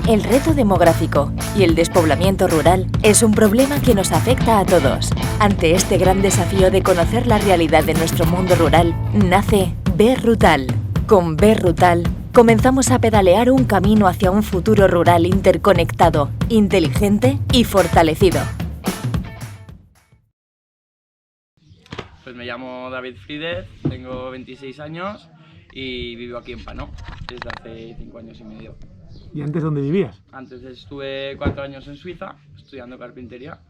El reto demográfico y el despoblamiento rural es un problema que nos afecta a todos. Ante este gran desafío de conocer la realidad de nuestro mundo rural, nace B-Rutal. Con B-Rutal comenzamos a pedalear un camino hacia un futuro rural interconectado, inteligente y fortalecido. Pues me llamo David Frieder, tengo 26 años y vivo aquí en Pano desde hace 5 años y medio. ¿Y antes dónde vivías? Antes estuve 4 años en Suiza estudiando carpintería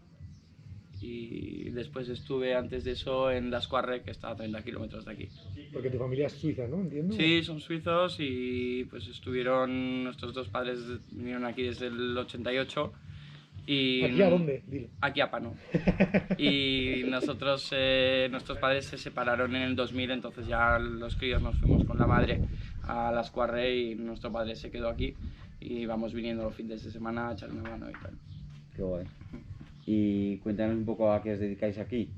y después estuve antes de eso en Las Quarre, que está a 30 kilómetros de aquí. Porque tu familia es suiza, ¿no? Entiendo. Sí, son suizos y pues estuvieron, nuestros dos padres vinieron aquí desde el 88. Y ¿Aquí a dónde? Dilo. Aquí a Pano. Y nosotros, nuestros padres se separaron en el 2000, entonces ya los críos nos fuimos con la madre a Las Quarre y nuestro padre se quedó aquí y vamos viniendo los fines de semana a echar una mano y tal. Qué guay. Y cuéntanos un poco a qué os dedicáis aquí.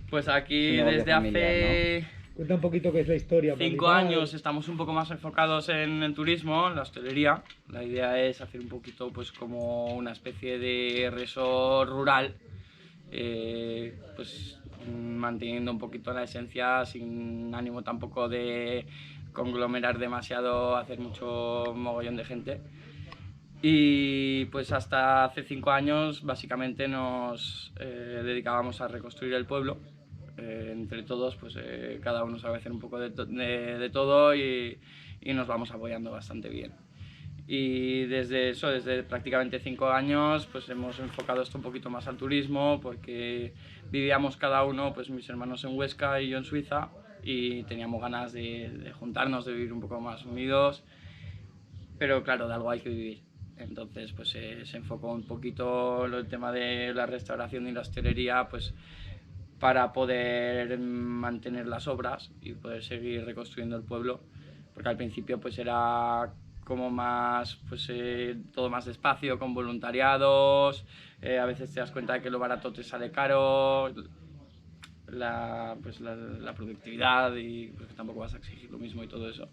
Pues aquí Es un desde negocio familiar, hace Cuenta un poquito qué es la historia. 5 años estamos un poco más enfocados en el turismo, en la hostelería. La idea es hacer un poquito pues como una especie de resort rural, pues manteniendo un poquito la esencia, sin ánimo tampoco de conglomerar demasiado, hacer mucho mogollón de gente. Y pues hasta hace 5 años básicamente nos dedicábamos a reconstruir el pueblo. Entre todos, pues cada uno sabe hacer un poco de todo y nos vamos apoyando bastante bien. Y desde eso, desde prácticamente 5 años, pues hemos enfocado esto un poquito más al turismo, porque vivíamos cada uno, pues mis hermanos en Huesca y yo en Suiza, y teníamos ganas de juntarnos, de vivir un poco más unidos, pero claro, de algo hay que vivir. Entonces pues se enfocó un poquito el tema de la restauración y la hostelería, pues para poder mantener las obras y poder seguir reconstruyendo el pueblo, porque al principio pues era como más, pues todo más despacio, con voluntariados, a veces te das cuenta de que lo barato te sale caro, la productividad y pues tampoco vas a exigir lo mismo y todo eso.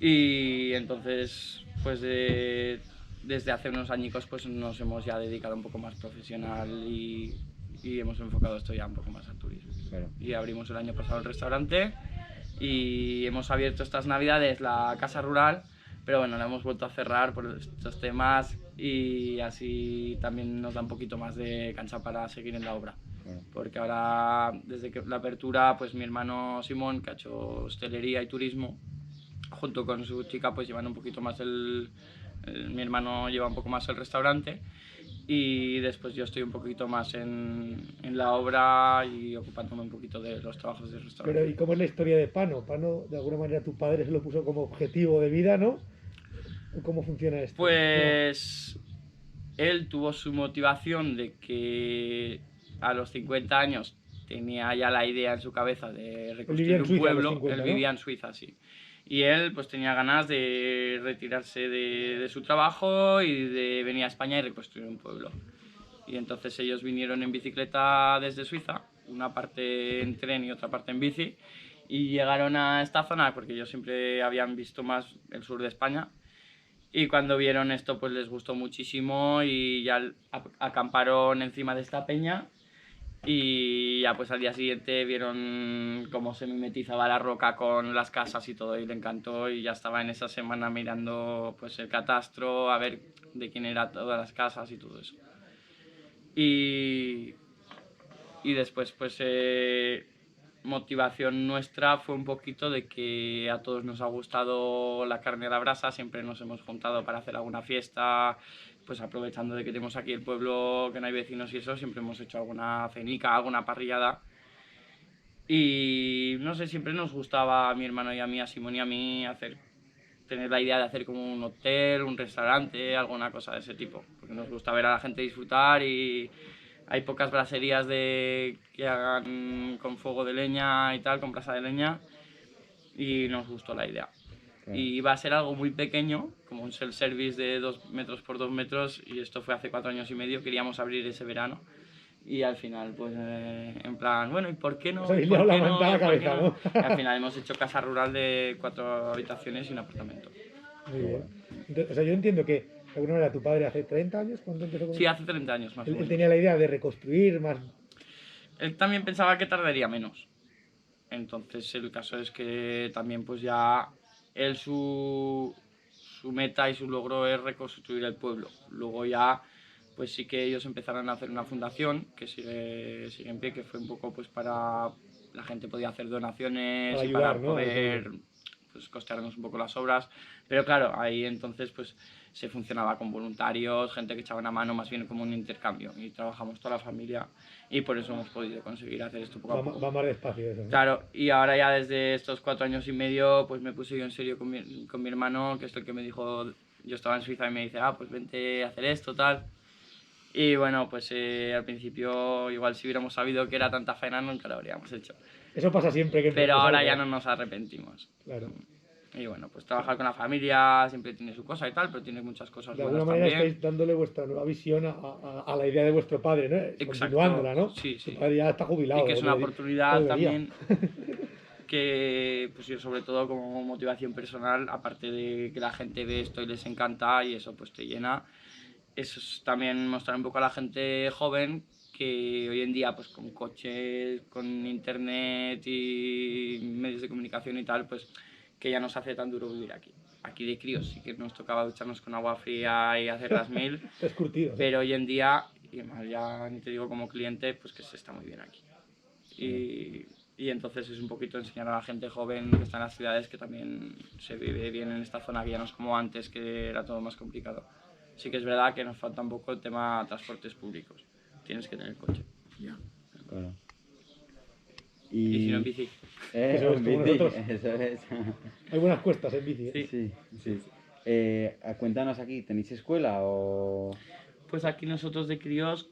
Y entonces pues desde hace unos añicos pues nos hemos ya dedicado un poco más profesional y hemos enfocado esto ya un poco más al turismo. Claro. Y abrimos el año pasado el restaurante y hemos abierto estas navidades la casa rural, pero bueno, la hemos vuelto a cerrar por estos temas y así también nos da un poquito más de cancha para seguir en la obra. Claro. Porque ahora, desde que la apertura, pues mi hermano Simón, que ha hecho hostelería y turismo, junto con su chica, pues llevan un poquito más mi hermano lleva un poco más el restaurante. Y después yo estoy un poquito más en la obra y ocupándome un poquito de los trabajos del restaurante. Pero ¿y cómo es la historia de Pano? Pano, de alguna manera tu padre se lo puso como objetivo de vida, ¿no? ¿Cómo funciona esto? Pues él tuvo su motivación de que a los 50 años tenía ya la idea en su cabeza de reconstruir un pueblo. 50, él vivía en Suiza, sí. Y él pues tenía ganas de retirarse de su trabajo y de venir a España y reconstruir un pueblo. Y entonces ellos vinieron en bicicleta desde Suiza, una parte en tren y otra parte en bici, y llegaron a esta zona porque ellos siempre habían visto más el sur de España. Y cuando vieron esto pues les gustó muchísimo y ya acamparon encima de esta peña. Y ya pues al día siguiente vieron cómo se mimetizaba la roca con las casas y todo y le encantó y ya estaba en esa semana mirando pues el catastro a ver de quién eran todas las casas y todo eso. Y después pues motivación nuestra fue un poquito de que a todos nos ha gustado la carne a la brasa, siempre nos hemos juntado para hacer alguna fiesta, pues aprovechando de que tenemos aquí el pueblo, que no hay vecinos y eso, siempre hemos hecho alguna cenica, alguna parrillada. Y no sé, siempre nos gustaba a mi hermano y a mí, a Simón y a mí, tener la idea de hacer como un hotel, un restaurante, alguna cosa de ese tipo, porque nos gusta ver a la gente disfrutar y hay pocas braserías que hagan con fuego de leña y tal, con brasa de leña, y nos gustó la idea. Claro. Y iba a ser algo muy pequeño, como un self-service de 2 metros por 2 metros, y esto fue hace 4 años y medio, queríamos abrir ese verano. Y al final, pues, en plan, bueno, ¿y por qué no? Os habéis liado la manta a la cabeza, ¿no? Y al final hemos hecho casa rural de 4 habitaciones y un apartamento. Muy bien. Entonces, o sea, yo entiendo que de alguna manera tu padre hace 30 años, ¿cuándo empezó con Sí, hace 30 años más o él menos. tenía la idea de reconstruir más. Él también pensaba que tardaría menos. Entonces el caso es que también pues ya él su meta y su logro es reconstruir el pueblo. Luego ya pues sí que ellos empezaron a hacer una fundación que sigue en pie, que fue un poco pues para la gente podía hacer donaciones Para y ayudar, para ¿no?, al poder pueblo. pues costearnos un poco las obras. Pero claro, ahí entonces pues se funcionaba con voluntarios, gente que echaba una mano, más bien como un intercambio. Y trabajamos toda la familia y por eso hemos podido conseguir hacer esto poco a poco. Va más despacio eso, ¿no? Claro, y ahora ya desde estos 4 años y medio, pues me puse yo en serio con mi hermano, que es el que me dijo, yo estaba en Suiza y me dice, pues vente a hacer esto, tal. Y bueno, pues al principio, igual si hubiéramos sabido que era tanta faena, nunca lo habríamos hecho. Eso pasa siempre que Pero empiezas ahora algo. ya no nos arrepentimos. Claro. Y bueno, pues trabajar con la familia siempre tiene su cosa y tal, pero tiene muchas cosas De buenas alguna manera también. estáis dándole vuestra nueva visión a la idea de vuestro padre, ¿no? Exacto, Continuándola, ¿no? sí, Su sí. padre ya está jubilado. Y que es una oportunidad debería. también que, pues yo sobre todo como motivación personal, aparte de que la gente ve esto y les encanta y eso pues te llena, es también mostrar un poco a la gente joven que hoy en día pues con coches, con internet y medios de comunicación y tal, pues que ya no se hace tan duro vivir aquí. Aquí de críos sí que nos tocaba ducharnos con agua fría y hacer las mil, Es curtido. pero hoy en día, y además ya ni te digo como cliente, pues que se está muy bien aquí. Y entonces es un poquito enseñar a la gente joven que está en las ciudades que también se vive bien en esta zona, que ya no es como antes, que era todo más complicado. Sí que es verdad que nos falta un poco el tema de transportes públicos. Tienes que tener coche. Claro. Y si no en bici. Eso es en como bici, nosotros. eso es. Hay buenas cuestas en bici, ¿eh? Sí. Sí, sí. Cuéntanos aquí, ¿tenéis escuela o...? Pues aquí nosotros de críos,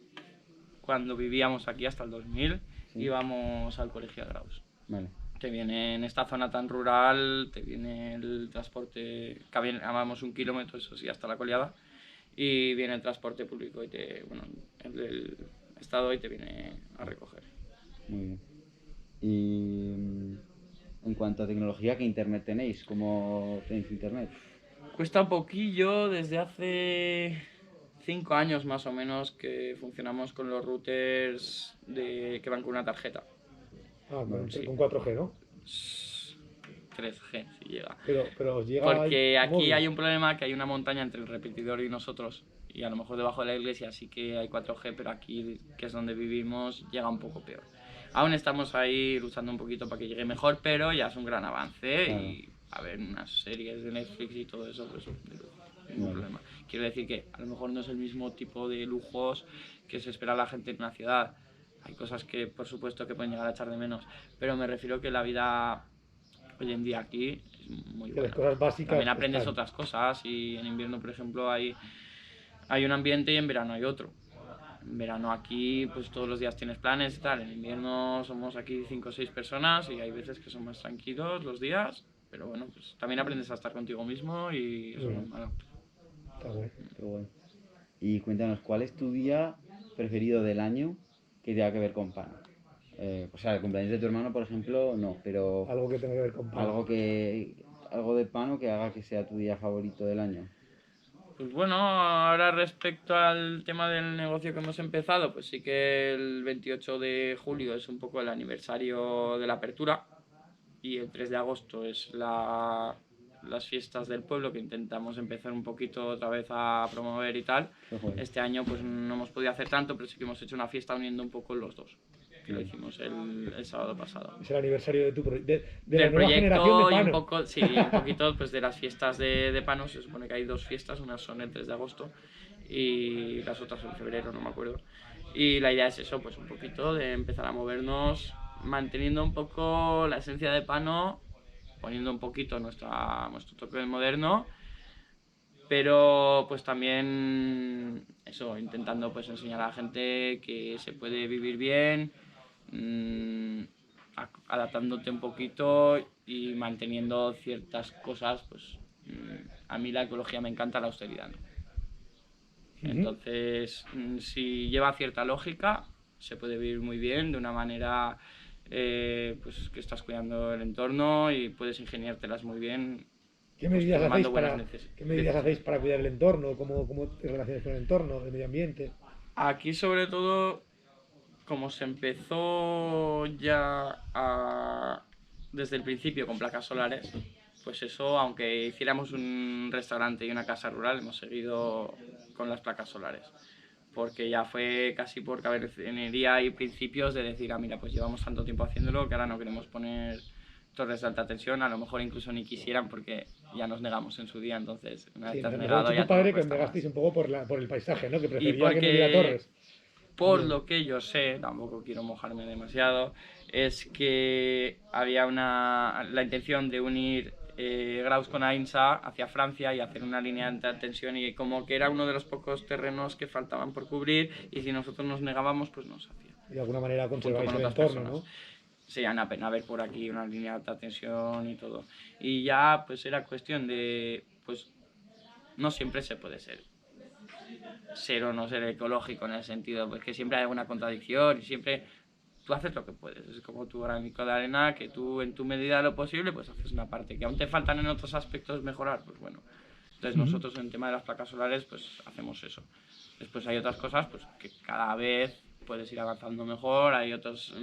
cuando vivíamos aquí hasta el 2000, Sí. íbamos al colegio de Graus. Vale. Te viene en esta zona tan rural, te viene el transporte, que amamos 1 kilómetro, eso sí, hasta la Coleada, y viene el transporte público y el del Estado y te viene a recoger. Muy bien. Y en cuanto a tecnología, ¿qué internet tenéis? ¿Cómo tenéis internet? Cuesta un poquillo, desde hace 5 años más o menos que funcionamos con los routers que van con una tarjeta. Sí. Con 4G, ¿no? 3G si llega. Pero os llega Porque aquí móvil. hay un problema, que hay una montaña entre el repetidor y nosotros, y a lo mejor debajo de la iglesia sí que hay 4G, pero aquí, que es donde vivimos, llega un poco peor. Aún estamos ahí luchando un poquito para que llegue mejor, pero ya es un gran avance. Claro. Y a ver, unas series de Netflix y todo eso, pues ningún problema. Quiero decir que a lo mejor no es el mismo tipo de lujos que se espera la gente en una ciudad. Hay cosas que por supuesto que pueden llegar a echar de menos, pero me refiero que la vida hoy en día aquí es muy Que las buena. cosas básicas También aprendes están. otras cosas, y en invierno, por ejemplo, hay un ambiente y en verano hay otro. En verano aquí pues todos los días tienes planes y tal, en invierno somos aquí 5 o 6 personas y hay veces que son más tranquilos los días, pero bueno, pues también aprendes a estar contigo mismo y eso no es malo. Está bueno. Qué guay. Y cuéntanos, ¿cuál es tu día preferido del año que tenga que ver con pan? O sea, el cumpleaños de tu hermano, por ejemplo, no, pero Algo que tenga que ver con pan. algo de pan o que haga que sea tu día favorito del año. Pues bueno, ahora respecto al tema del negocio que hemos empezado, pues sí que el 28 de julio es un poco el aniversario de la apertura y el 3 de agosto es las fiestas del pueblo, que intentamos empezar un poquito otra vez a promover y tal. Qué guay. Este año pues no hemos podido hacer tanto, pero sí que hemos hecho una fiesta uniendo un poco los dos, que lo hicimos el sábado pasado. Es el aniversario de tu de la Del nueva generación proyecto de y un Pano. poco, sí, un poquito pues de las fiestas de Pano. Se supone que hay 2 fiestas, unas son el 3 de agosto y las otras en febrero, no me acuerdo. Y la idea es eso, pues un poquito de empezar a movernos, manteniendo un poco la esencia de Pano, poniendo un poquito nuestro toque moderno, pero pues también eso, intentando pues enseñar a la gente que se puede vivir bien, adaptándote un poquito y manteniendo ciertas cosas. Pues a mí la ecología me encanta, la austeridad no. Entonces, si lleva cierta lógica, se puede vivir muy bien de una manera pues que estás cuidando el entorno y puedes ingeniártelas muy bien ¿Qué medidas, tomando buenas hacéis para cuidar el entorno? ¿Cómo te relacionas con el entorno, el medio ambiente? Aquí sobre todo, como se empezó ya desde el principio con placas solares, pues eso, aunque hiciéramos un restaurante y una casa rural, hemos seguido con las placas solares. Porque ya fue casi por cabezonería y principios de decir, mira, pues llevamos tanto tiempo haciéndolo que ahora no queremos poner torres de alta tensión, a lo mejor incluso ni quisieran porque ya nos negamos en su día, entonces una vez te has negado ya tu padre te que os cuesta negasteis más. un poco por el paisaje, ¿no? Que Y prefería que no hubiera torres. por Bien. lo que yo sé, tampoco quiero mojarme demasiado, es que había la intención de unir Graus con Aínsa hacia Francia y hacer una línea de alta tensión, y como que era uno de los pocos terrenos que faltaban por cubrir, y si nosotros nos negábamos, pues no se hacía. Y de alguna manera Junto conserváis con el otras entorno, personas. ¿no? Sí, a pena ver por aquí una línea de alta tensión y todo. Y ya pues era cuestión de, pues no siempre se puede ser o no ser ecológico, en el sentido pues que siempre hay alguna contradicción y siempre tú haces lo que puedes. Es como tu granito de arena, que tú en tu medida de lo posible pues haces una parte, que aún te faltan en otros aspectos mejorar, pues bueno. Entonces nosotros en el tema de las placas solares pues hacemos eso. Después hay otras cosas pues que cada vez puedes ir avanzando mejor, hay otros...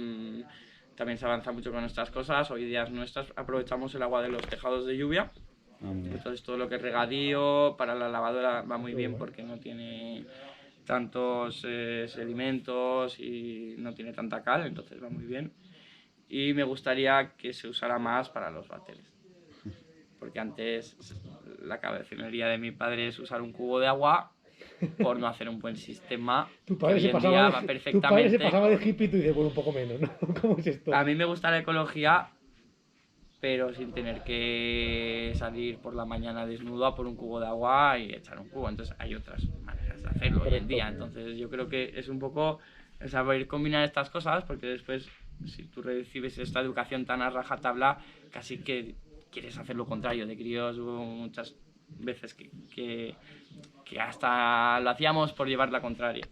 también se avanza mucho con estas cosas. Hoy día nuestras aprovechamos el agua de los tejados de lluvia. Entonces todo lo que es regadío para la lavadora va muy bien porque no tiene tantos sedimentos y no tiene tanta cal, entonces va muy bien. Y me gustaría que se usara más para los váteres, porque antes la cabezonería de mi padre es usar un cubo de agua por no hacer un buen sistema. Tu padre, se pasaba de hippie y tú dices, bueno, un poco menos, ¿no? ¿Cómo es esto? A mí me gusta la ecología, pero sin tener que salir por la mañana desnudo a por un cubo de agua y echar un cubo. Entonces hay otras maneras de hacerlo hoy en día. Entonces yo creo que es un poco el saber combinar estas cosas, porque después si tú recibes esta educación tan a rajatabla, casi que quieres hacer lo contrario. De críos hubo muchas veces que hasta lo hacíamos por llevar la contraria.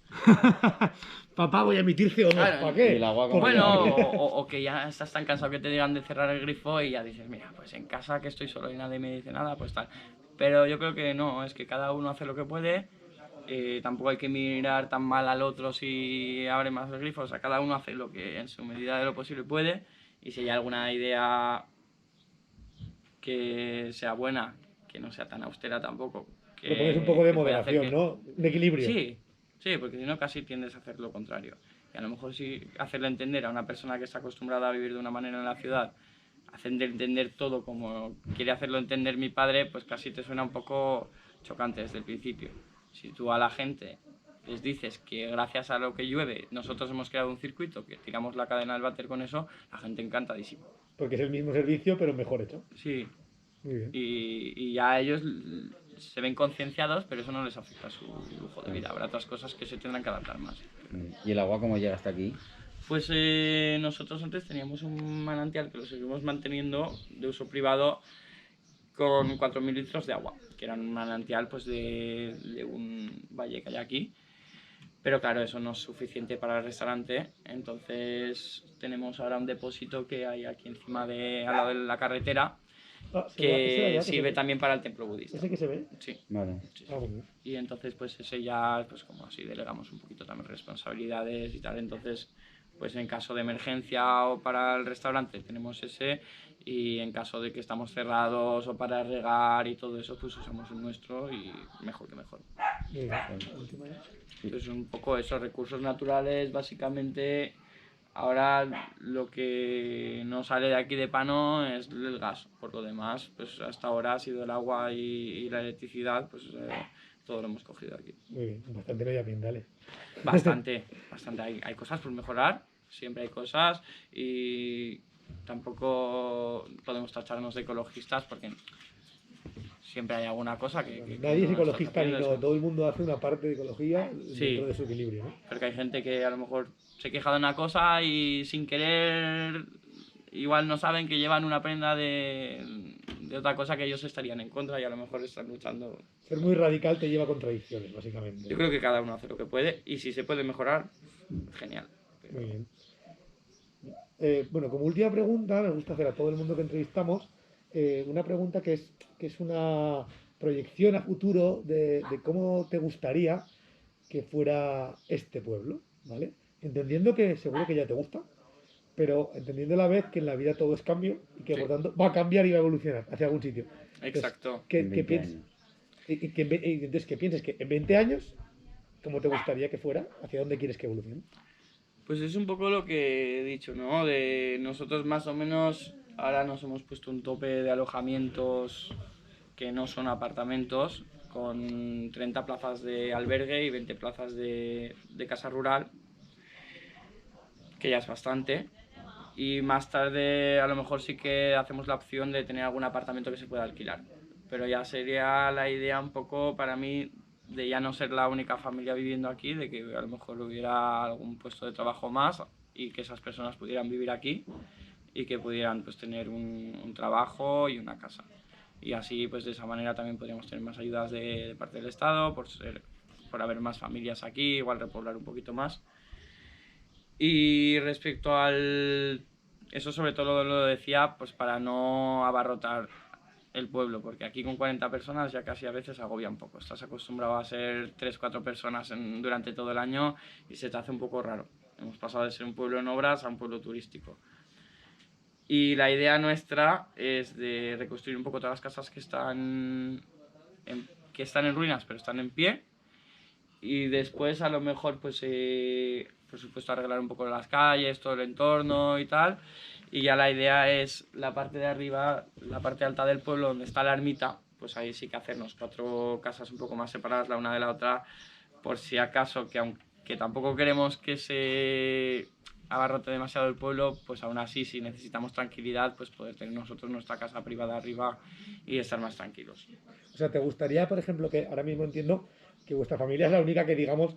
Papá, voy a emitir CO2, Claro, ¿para qué? y el agua Bueno, o que ya estás tan cansado que te digan de cerrar el grifo y ya dices, mira, pues en casa que estoy solo y nadie me dice nada, pues tal. Pero yo creo que no, es que cada uno hace lo que puede, tampoco hay que mirar tan mal al otro si abre más el grifo, o sea, cada uno hace lo que en su medida de lo posible puede, y si hay alguna idea que sea buena, que no sea tan austera tampoco. Que, le pones un poco de que puede hacer moderación, ¿no? De equilibrio. Sí, porque si no casi tiendes a hacer lo contrario. Y a lo mejor si hacerle entender a una persona que está acostumbrada a vivir de una manera en la ciudad, hacerle entender todo como quiere hacerlo entender mi padre, pues casi te suena un poco chocante desde el principio. Si tú a la gente les dices que gracias a lo que llueve nosotros hemos creado un circuito, que tiramos la cadena del váter con eso, la gente encantadísima. Porque es el mismo servicio, pero mejor hecho. Sí. Muy bien. Y ya ellos se ven concienciados, pero eso no les afecta a su lujo de vida. Habrá otras cosas que se tendrán que adaptar más. ¿Y el agua cómo llega hasta aquí? Pues nosotros antes teníamos un manantial que lo seguimos manteniendo de uso privado con 4.000 litros de agua, que era un manantial pues de un valle que hay aquí. Pero claro, eso no es suficiente para el restaurante, entonces tenemos ahora un depósito que hay aquí encima al lado de la carretera, que sirve también para el templo budista. ¿Ese que se ve? Sí. Vale. Sí. Y entonces pues ese ya, pues como así delegamos un poquito también responsabilidades y tal, entonces pues en caso de emergencia o para el restaurante tenemos ese, y en caso de que estamos cerrados o para regar y todo eso pues usamos el nuestro y mejor que mejor. Muy bien. Última ya. Entonces un poco esos recursos naturales básicamente. Ahora lo que no sale de aquí de Pano es el gas. Por lo demás, pues hasta ahora ha sido el agua y la electricidad, pues todo lo hemos cogido aquí. Muy bien, bastante medioambientales. Bastante. Hay cosas por mejorar, siempre hay cosas, y tampoco podemos tacharnos de ecologistas porque siempre hay alguna cosa que Nadie es no ecologista ni estás no, haciendo. todo el mundo hace una parte de ecología dentro de su equilibrio, ¿no? Porque hay gente que a lo mejor se queja de una cosa y sin querer igual no saben que llevan una prenda de otra cosa que ellos estarían en contra y a lo mejor están luchando. Ser muy radical te lleva a contradicciones, básicamente. Yo creo que cada uno hace lo que puede y si se puede mejorar, genial. Pero... Muy bien. Bueno, como última pregunta, me gusta hacer a todo el mundo que entrevistamos una pregunta que es una proyección a futuro de cómo te gustaría que fuera este pueblo, ¿vale? Entendiendo que seguro que ya te gusta, pero entendiendo a la vez que en la vida todo es cambio y que Sí. por tanto va a cambiar y va a evolucionar hacia algún sitio. Exacto. ¿Qué, En qué 20 piensas? años. Entonces, ¿qué piensas? Que en 20 años, ¿cómo te gustaría que fuera? ¿Hacia dónde quieres que evolucione? Pues es un poco lo que he dicho, ¿no? De nosotros más o menos ahora nos hemos puesto un tope de alojamientos que no son apartamentos, con 30 plazas de albergue y 20 plazas de casa rural, que ya es bastante. Y más tarde a lo mejor sí que hacemos la opción de tener algún apartamento que se pueda alquilar. Pero ya sería la idea un poco para mí de ya no ser la única familia viviendo aquí, de que a lo mejor hubiera algún puesto de trabajo más y que esas personas pudieran vivir aquí y que pudieran pues tener un trabajo y una casa. Y así pues de esa manera también podríamos tener más ayudas de parte del Estado, por haber más familias aquí, igual repoblar un poquito más. Y respecto al... Eso sobre todo lo decía pues para no abarrotar el pueblo, porque aquí con 40 personas ya casi a veces agobia un poco. Estás acostumbrado a ser 3-4 personas durante todo el año y se te hace un poco raro. Hemos pasado de ser un pueblo en obras a un pueblo turístico. Y la idea nuestra es de reconstruir un poco todas las casas que están en ruinas, pero están en pie. Y después a lo mejor pues por supuesto arreglar un poco las calles, todo el entorno y tal. Y ya la idea es la parte de arriba, la parte alta del pueblo donde está la ermita, pues ahí sí que hacernos 4 casas un poco más separadas la una de la otra, por si acaso, que aunque tampoco queremos que se abarrote demasiado el pueblo, pues aún así si necesitamos tranquilidad, pues poder tener nosotros nuestra casa privada arriba y estar más tranquilos. O sea, ¿te gustaría, por ejemplo, que ahora mismo entiendo que vuestra familia es la única que, digamos,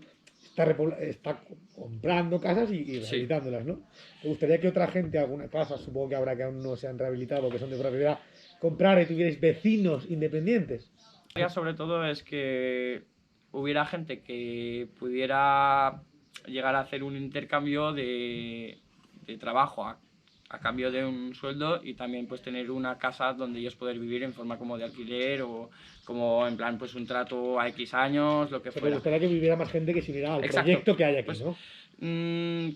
está comprando casas y Sí. rehabilitándolas, ¿no? ¿Te gustaría que otra gente, alguna casa, supongo que habrá que aún no se han rehabilitado, que son de propiedad, comprara y tuvierais vecinos independientes? La idea sobre todo es que hubiera gente que pudiera llegar a hacer un intercambio de trabajo a cambio de un sueldo y también pues tener una casa donde ellos poder vivir en forma como de alquiler o como en plan pues un trato a X años, lo que O sea, ¿te fuera. gustaría que viviera más gente que se uniera al Exacto. proyecto que hay aquí, Pues, ¿no?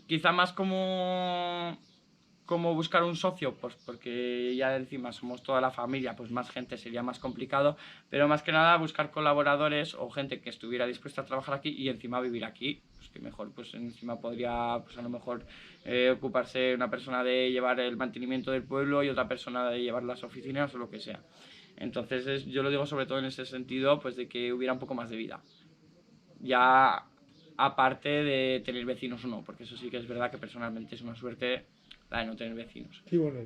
quizá más como buscar un socio, pues porque ya encima somos toda la familia, pues más gente sería más complicado, pero más que nada buscar colaboradores o gente que estuviera dispuesta a trabajar aquí y encima vivir aquí, pues que mejor, pues encima podría, pues a lo mejor ocuparse una persona de llevar el mantenimiento del pueblo y otra persona de llevar las oficinas o lo que sea. Entonces yo lo digo sobre todo en ese sentido, pues de que hubiera un poco más de vida. Ya aparte de tener vecinos o no, porque eso sí que es verdad que personalmente es una suerte la de no tener vecinos. Sí, bueno,